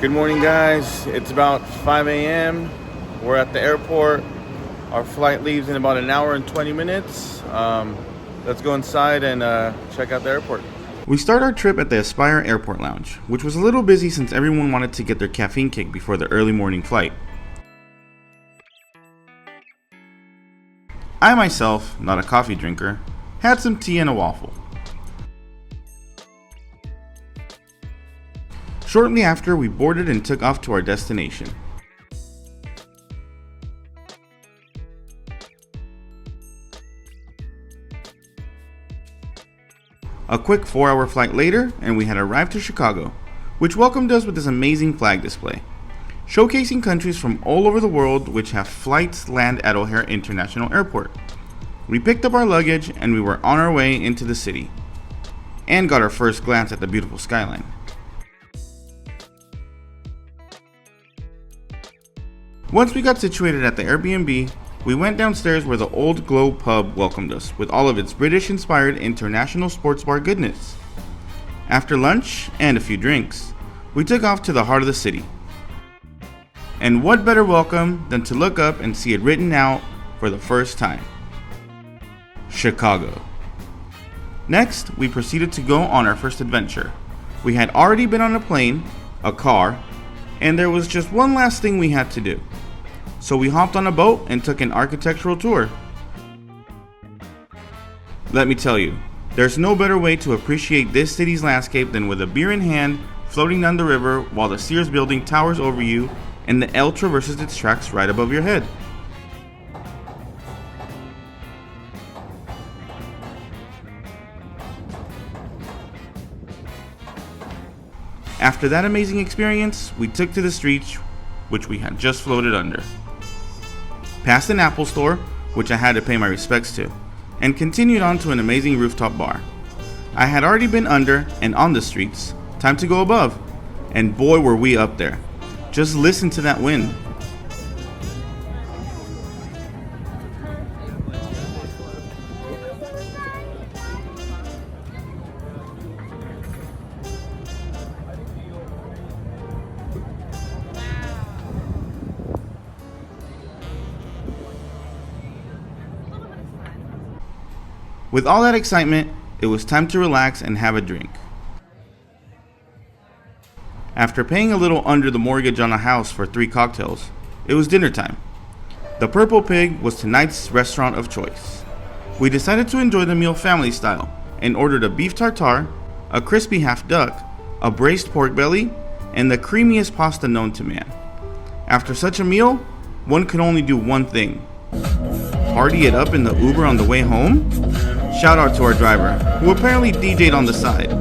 Good morning, guys. It's about 5 a.m. We're at the airport. Our flight leaves in about an hour and 20 minutes. Let's go inside and check out the airport. We start our trip at the Aspire Airport Lounge, which was a little busy since everyone wanted to get their caffeine kick before the early morning flight. I myself, not a coffee drinker, had some tea and a waffle. Shortly after, we boarded and took off to our destination. A quick 4-hour flight later, and we had arrived to Chicago, which welcomed us with this amazing flag display, showcasing countries from all over the world which have flights land at O'Hare International Airport. We picked up our luggage and we were on our way into the city, and got our first glance at the beautiful skyline. Once we got situated at the Airbnb, we went downstairs where the Old Globe pub welcomed us with all of its British-inspired international sports bar goodness. After lunch and a few drinks, we took off to the heart of the city. And what better welcome than to look up and see it written out for the first time: Chicago. Next, we proceeded to go on our first adventure. We had already been on a plane, a car, and there was just one last thing we had to do. So we hopped on a boat and took an architectural tour. Let me tell you, there's no better way to appreciate this city's landscape than with a beer in hand, floating down the river while the Sears building towers over you and the L traverses its tracks right above your head. After that amazing experience, we took to the streets which we had just floated under, past an Apple store, which I had to pay my respects to, and continued on to an amazing rooftop bar. I had already been under and on the streets, time to go above, and boy were we up there. Just listen to that wind. With all that excitement, it was time to relax and have a drink. After paying a little under the mortgage on a house for 3 cocktails, it was dinner time. The Purple Pig was tonight's restaurant of choice. We decided to enjoy the meal family style and ordered a beef tartare, a crispy half duck, a braised pork belly, and the creamiest pasta known to man. After such a meal, one could only do one thing: party it up in the Uber on the way home? Shout out to our driver, who apparently DJ'd on the side,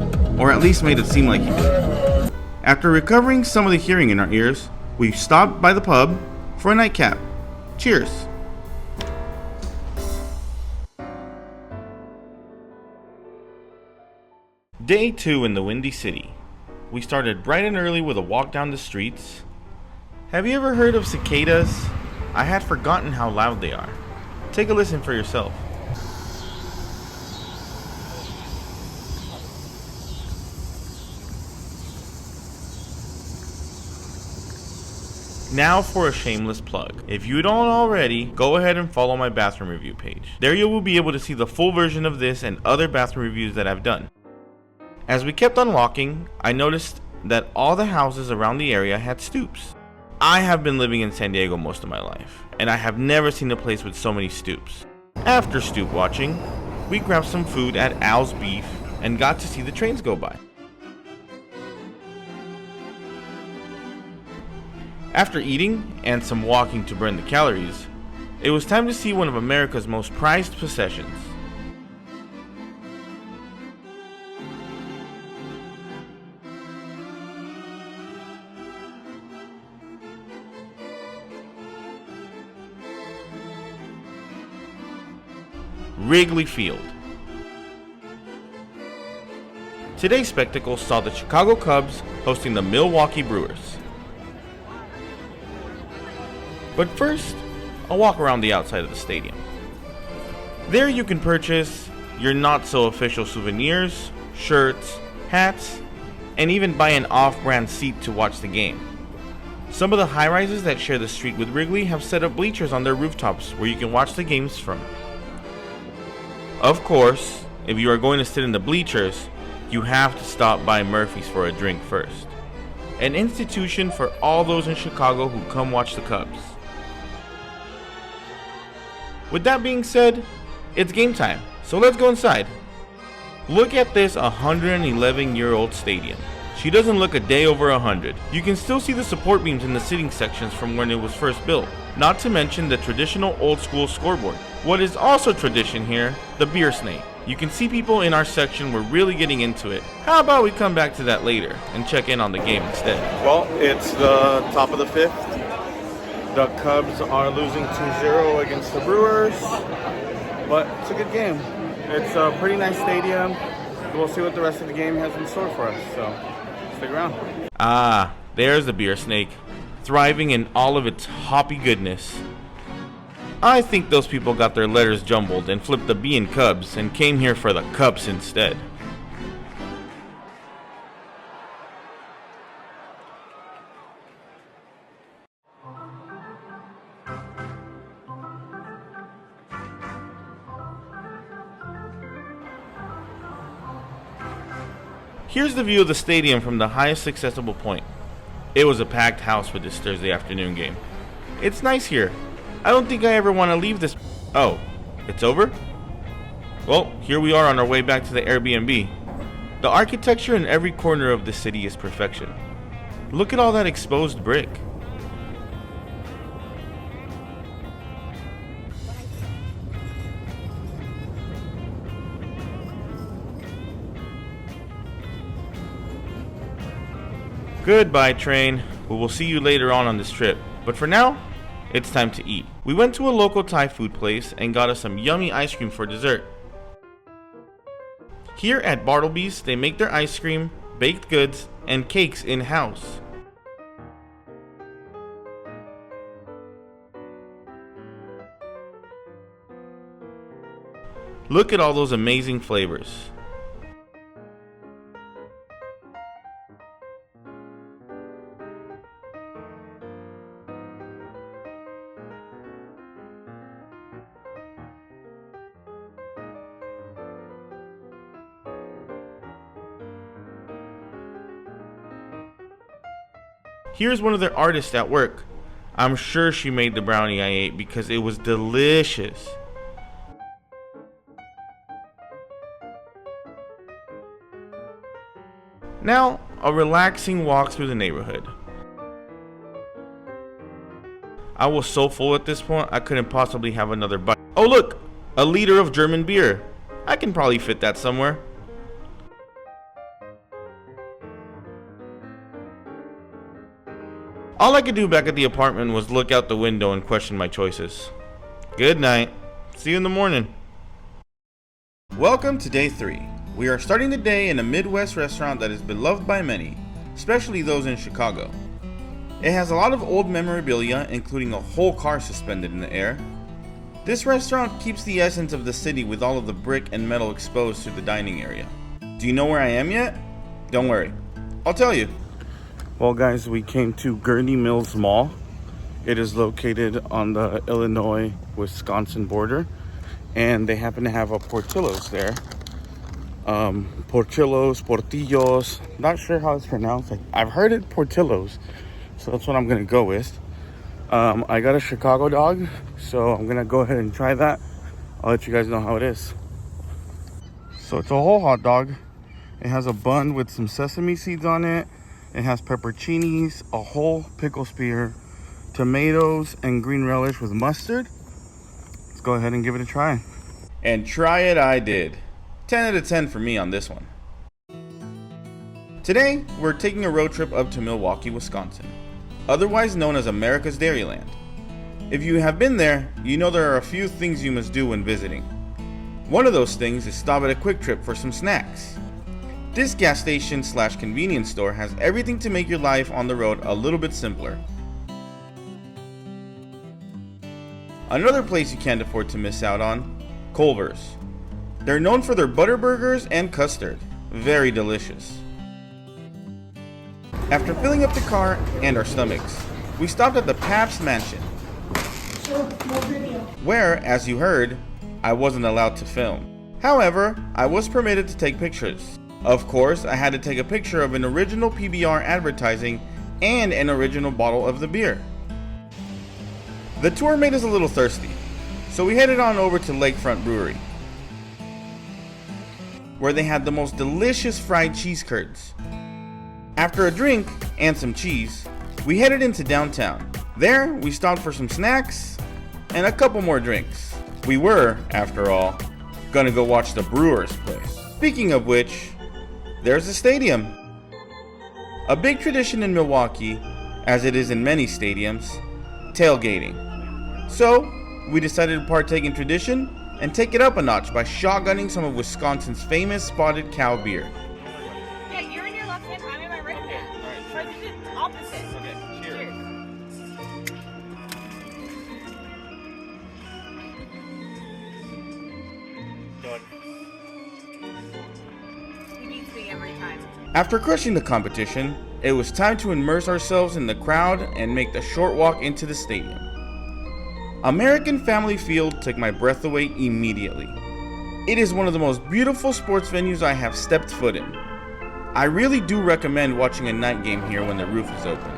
or at least made it seem like he did. After recovering some of the hearing in our ears, we stopped by the pub for a nightcap. Cheers! Day 2 in the Windy City. We started bright and early with a walk down the streets. Have you ever heard of cicadas? I had forgotten how loud they are. Take a listen for yourself. Now for a shameless plug. If you don't already, go ahead and follow my bathroom review page. There you will be able to see the full version of this and other bathroom reviews that I've done. As we kept on walking, I noticed that all the houses around the area had stoops. I have been living in San Diego most of my life, and I have never seen a place with so many stoops. After stoop watching, we grabbed some food at Al's Beef and got to see the trains go by. After eating and some walking to burn the calories, it was time to see one of America's most prized possessions. Wrigley Field. Today's spectacle saw the Chicago Cubs hosting the Milwaukee Brewers. But first, a walk around the outside of the stadium. There you can purchase your not so official souvenirs, shirts, hats, and even buy an off-brand seat to watch the game. Some of the high-rises that share the street with Wrigley have set up bleachers on their rooftops where you can watch the games from. Of course, if you are going to sit in the bleachers, you have to stop by Murphy's for a drink first, an institution for all those in Chicago who come watch the Cubs. With that being said, it's game time, so let's go inside. Look at this 111-year-old stadium. She doesn't look a day over 100. You can still see the support beams in the sitting sections from when it was first built, not to mention the traditional old school scoreboard. What is also tradition here, the beer snake. You can see people in our section were really getting into it. How about we come back to that later and check in on the game instead? Well, it's the top of the 5th. The Cubs are losing 2-0 against the Brewers, but it's a good game. It's a pretty nice stadium. We'll see what the rest of the game has in store for us, so stick around. Ah, there's the beer snake, thriving in all of its hoppy goodness. I think those people got their letters jumbled and flipped the B in Cubs and came here for the Cups instead. Here's the view of the stadium from the highest accessible point. It was a packed house for this Thursday afternoon game. It's nice here. I don't think I ever want to leave this. Oh, it's over? Well, here we are on our way back to the Airbnb. The architecture in every corner of the city is perfection. Look at all that exposed brick. Goodbye, train. We will see you later on this trip. But for now, it's time to eat. We went to a local Thai food place and got us some yummy ice cream for dessert. Here at Bartleby's, they make their ice cream, baked goods, and cakes in-house. Look at all those amazing flavors. Here's one of their artists at work. I'm sure she made the brownie I ate because it was delicious. Now, a relaxing walk through the neighborhood. I was so full at this point, I couldn't possibly have another bite. Oh look, a liter of German beer. I can probably fit that somewhere. All I could do back at the apartment was look out the window and question my choices. Good night. See you in the morning. Welcome to day 3. We are starting the day in a Midwest restaurant that is beloved by many, especially those in Chicago. It has a lot of old memorabilia, including a whole car suspended in the air. This restaurant keeps the essence of the city with all of the brick and metal exposed to the dining area. Do you know where I am yet? Don't worry, I'll tell you. Well, guys, we came to Gurney Mills Mall. It is located on the Illinois-Wisconsin border, and they happen to have a Portillo's there. Portillos, not sure how it's pronounced. I've heard it Portillo's, so that's what I'm gonna go with. I got a Chicago dog, so I'm gonna go ahead and try that. I'll let you guys know how it is. So it's a whole hot dog. It has a bun with some sesame seeds on it. It has pepperoncinis, a whole pickle spear, tomatoes, and green relish with mustard. Let's go ahead and give it a try. And try it I did. 10 out of 10 for me on this one. Today, we're taking a road trip up to Milwaukee, Wisconsin, otherwise known as America's Dairyland. If you have been there, you know there are a few things you must do when visiting. One of those things is stop at a Quick Trip for some snacks. This gas station / convenience store has everything to make your life on the road a little bit simpler. Another place you can't afford to miss out on, Culver's. They're known for their butter burgers and custard. Very delicious. After filling up the car and our stomachs, we stopped at the Pabst Mansion, where, as you heard, I wasn't allowed to film. However, I was permitted to take pictures. Of course, I had to take a picture of an original PBR advertising and an original bottle of the beer. The tour made us a little thirsty, so we headed on over to Lakefront Brewery, where they had the most delicious fried cheese curds. After a drink and some cheese, we headed into downtown. There, we stopped for some snacks and a couple more drinks. We were, after all, gonna go watch the Brewers play. Speaking of which, there's the stadium. A big tradition in Milwaukee, as it is in many stadiums, tailgating. So, we decided to partake in tradition and take it up a notch by shotgunning some of Wisconsin's famous spotted cow beer. Yeah, you're in your left hand, I'm in my right hand. Alright. Try to do opposite. Okay, cheers. He beats me every time. After crushing the competition, it was time to immerse ourselves in the crowd and make the short walk into the stadium. American Family Field took my breath away immediately. It is one of the most beautiful sports venues I have stepped foot in. I really do recommend watching a night game here when the roof is open.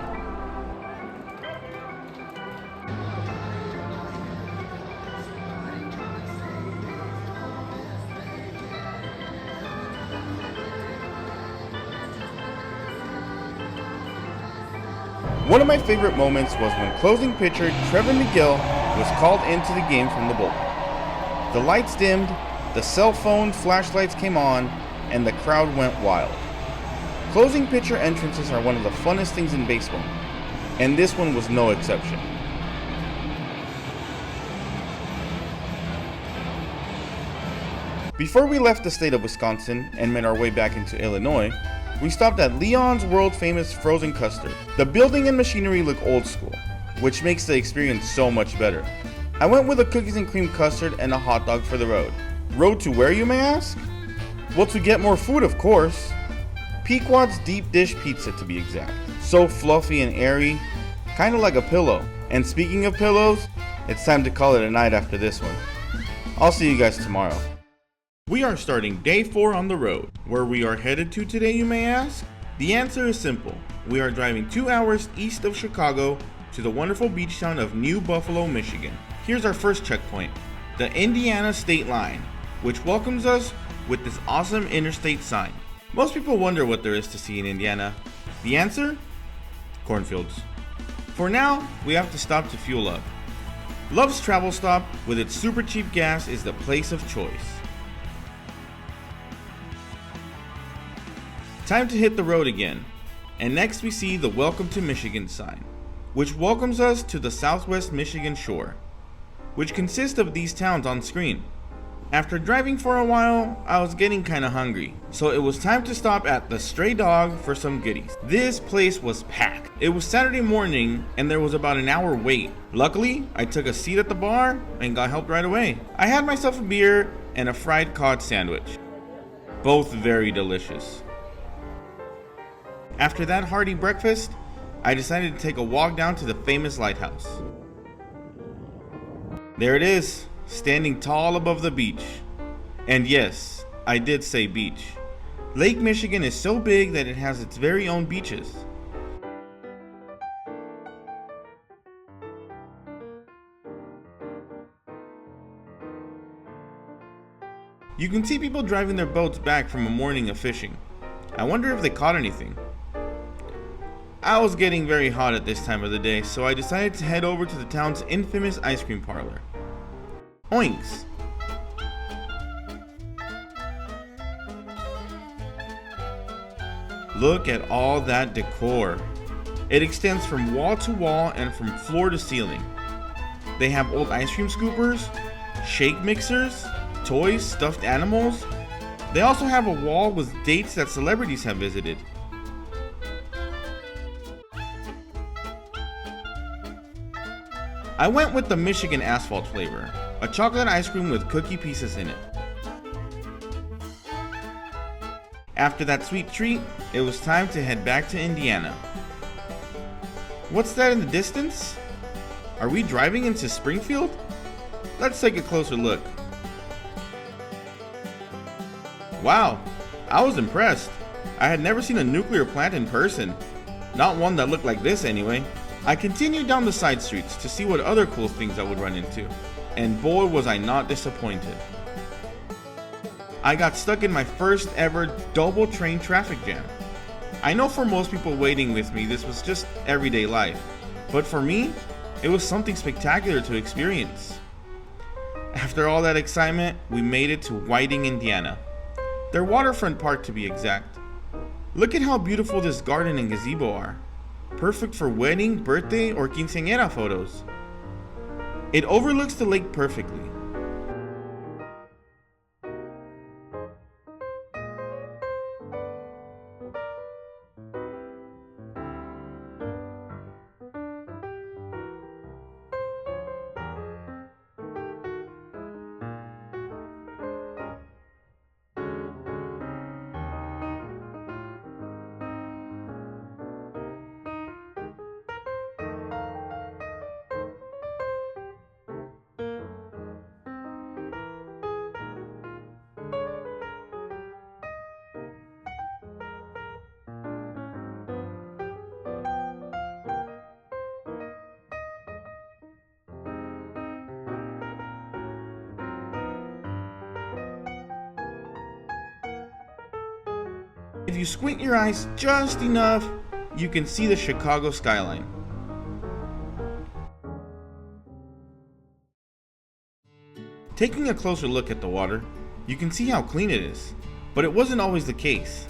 One of my favorite moments was when closing pitcher Trevor Miguel was called into the game from the bullpen. The lights dimmed, the cell phone flashlights came on, and the crowd went wild. Closing pitcher entrances are one of the funnest things in baseball, and this one was no exception. Before we left the state of Wisconsin and made our way back into Illinois, we stopped at Leon's world-famous frozen custard. The building and machinery look old school, which makes the experience so much better. I went with a cookies and cream custard and a hot dog for the road. Road to where, you may ask? Well, to get more food, of course. Pequod's deep dish pizza, to be exact. So fluffy and airy, kind of like a pillow. And speaking of pillows, it's time to call it a night after this one. I'll see you guys tomorrow. We are starting day 4 on the road. Where we are headed to today, you may ask? The answer is simple. We are driving 2 hours east of Chicago to the wonderful beach town of New Buffalo, Michigan. Here's our first checkpoint, the Indiana state line, which welcomes us with this awesome interstate sign. Most people wonder what there is to see in Indiana. The answer? Cornfields. For now, we have to stop to fuel up. Love's Travel Stop, with its super cheap gas, is the place of choice. Time to hit the road again, and next we see the Welcome to Michigan sign, which welcomes us to the Southwest Michigan shore, which consists of these towns on screen. After driving for a while, I was getting kinda hungry, so it was time to stop at the Stray Dog for some goodies. This place was packed. It was Saturday morning and there was about an hour wait. Luckily, I took a seat at the bar and got help right away. I had myself a beer and a fried cod sandwich, both very delicious. After that hearty breakfast, I decided to take a walk down to the famous lighthouse. There it is, standing tall above the beach. And yes, I did say beach. Lake Michigan is so big that it has its very own beaches. You can see people driving their boats back from a morning of fishing. I wonder if they caught anything. I was getting very hot at this time of the day, so I decided to head over to the town's infamous ice cream parlor. Oinks! Look at all that decor. It extends from wall to wall and from floor to ceiling. They have old ice cream scoopers, shake mixers, toys, stuffed animals. They also have a wall with dates that celebrities have visited. I went with the Michigan asphalt flavor, a chocolate ice cream with cookie pieces in it. After that sweet treat, it was time to head back to Indiana. What's that in the distance? Are we driving into Springfield? Let's take a closer look. Wow, I was impressed. I had never seen a nuclear plant in person. Not one that looked like this anyway. I continued down the side streets to see what other cool things I would run into. And boy was I not disappointed. I got stuck in my first ever double train traffic jam. I know for most people waiting with me this was just everyday life, but for me, it was something spectacular to experience. After all that excitement, we made it to Whiting, Indiana. Their waterfront park to be exact. Look at how beautiful this garden and gazebo are. Perfect for wedding, birthday, or quinceañera photos. It overlooks the lake perfectly. If you squint your eyes just enough, you can see the Chicago skyline. Taking a closer look at the water, you can see how clean it is, but it wasn't always the case.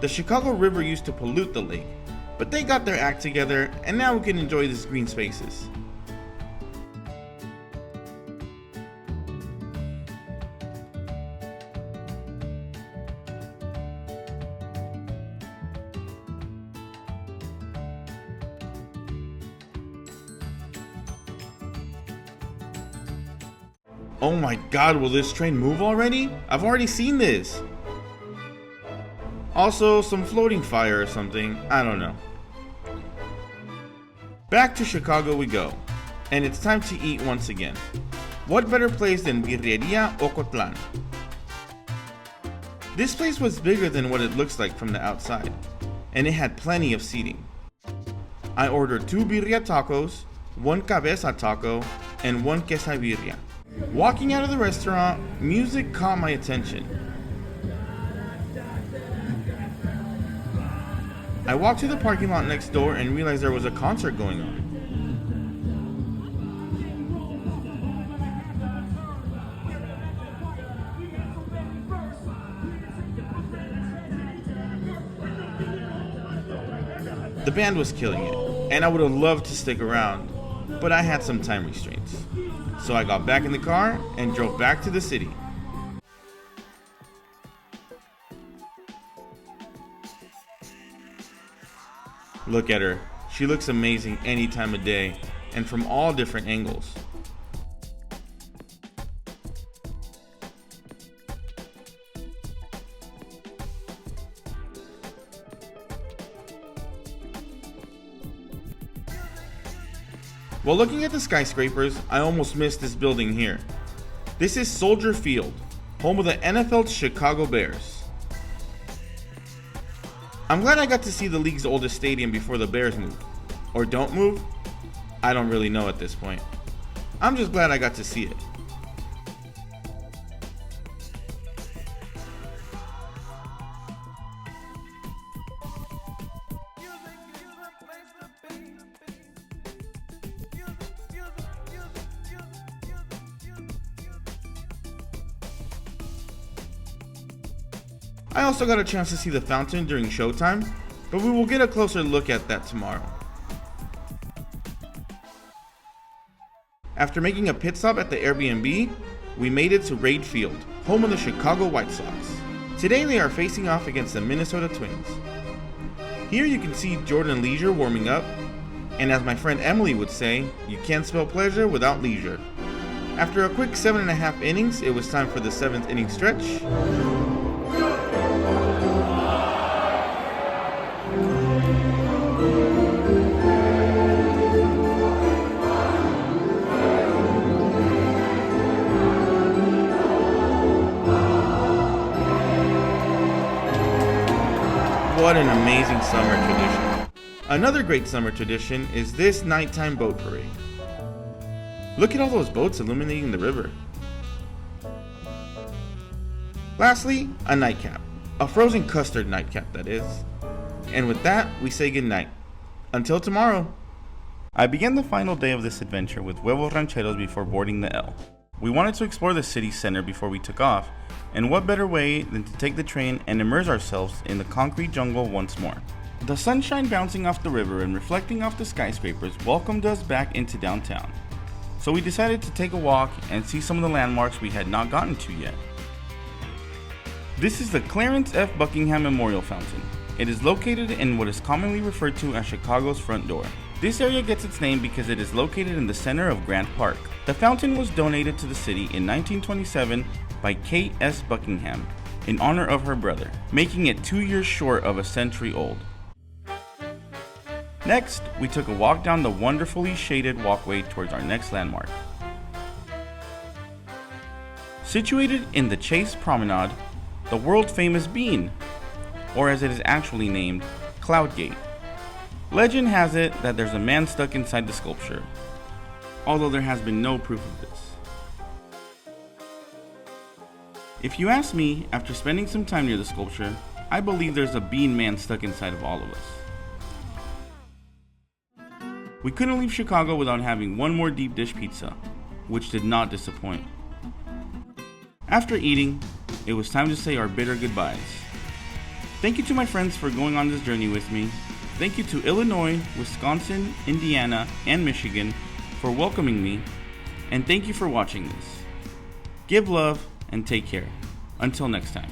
The Chicago River used to pollute the lake, but they got their act together and now we can enjoy these green spaces. Oh my god, will this train move already? I've already seen this. Also, some floating fire or something, I don't know. Back to Chicago we go, and it's time to eat once again. What better place than Birreria Ocotlan? This place was bigger than what it looks like from the outside, and it had plenty of seating. I ordered 2 birria tacos, 1 cabeza taco, and 1 quesabirria. Walking out of the restaurant, music caught my attention. I walked to the parking lot next door and realized there was a concert going on. The band was killing it, and I would have loved to stick around, but I had some time restraints. So I got back in the car and drove back to the city. Look at her. She looks amazing any time of day and from all different angles. While looking at the skyscrapers, I almost missed this building here. This is Soldier Field, home of the NFL's Chicago Bears. I'm glad I got to see the league's oldest stadium before the Bears move. Or don't move? I don't really know at this point. I'm just glad I got to see it. I also got a chance to see the fountain during showtime, but we will get a closer look at that tomorrow. After making a pit stop at the Airbnb, we made it to Wrigley Field, home of the Chicago White Sox. Today they are facing off against the Minnesota Twins. Here you can see Jordan Leisure warming up, and as my friend Emily would say, you can't spell pleasure without leisure. After a quick 7.5 innings, it was time for the 7th inning stretch. What an amazing summer tradition. Another great summer tradition is this nighttime boat parade. Look at all those boats illuminating the river. Lastly, a nightcap. A frozen custard nightcap, that is. And with that, we say goodnight. Until tomorrow. I began the final day of this adventure with huevos rancheros before boarding the L. We wanted to explore the city center before we took off, and what better way than to take the train and immerse ourselves in the concrete jungle once more. The sunshine bouncing off the river and reflecting off the skyscrapers welcomed us back into downtown. So we decided to take a walk and see some of the landmarks we had not gotten to yet. This is the Clarence F. Buckingham Memorial Fountain. It is located in what is commonly referred to as Chicago's front door. This area gets its name because it is located in the center of Grant Park. The fountain was donated to the city in 1927 by Kate S. Buckingham in honor of her brother, making it 2 years short of a century old. Next, we took a walk down the wonderfully shaded walkway towards our next landmark. Situated in the Chase Promenade, the world-famous Bean, or as it is actually named, Cloud Gate. Legend has it that there's a man stuck inside the sculpture, although there has been no proof of this. If you ask me, after spending some time near the sculpture, I believe there's a bean man stuck inside of all of us. We couldn't leave Chicago without having one more deep dish pizza, which did not disappoint. After eating, it was time to say our bitter goodbyes. Thank you to my friends for going on this journey with me. Thank you to Illinois, Wisconsin, Indiana, and Michigan for welcoming me. And thank you for watching this. Give love and take care. Until next time.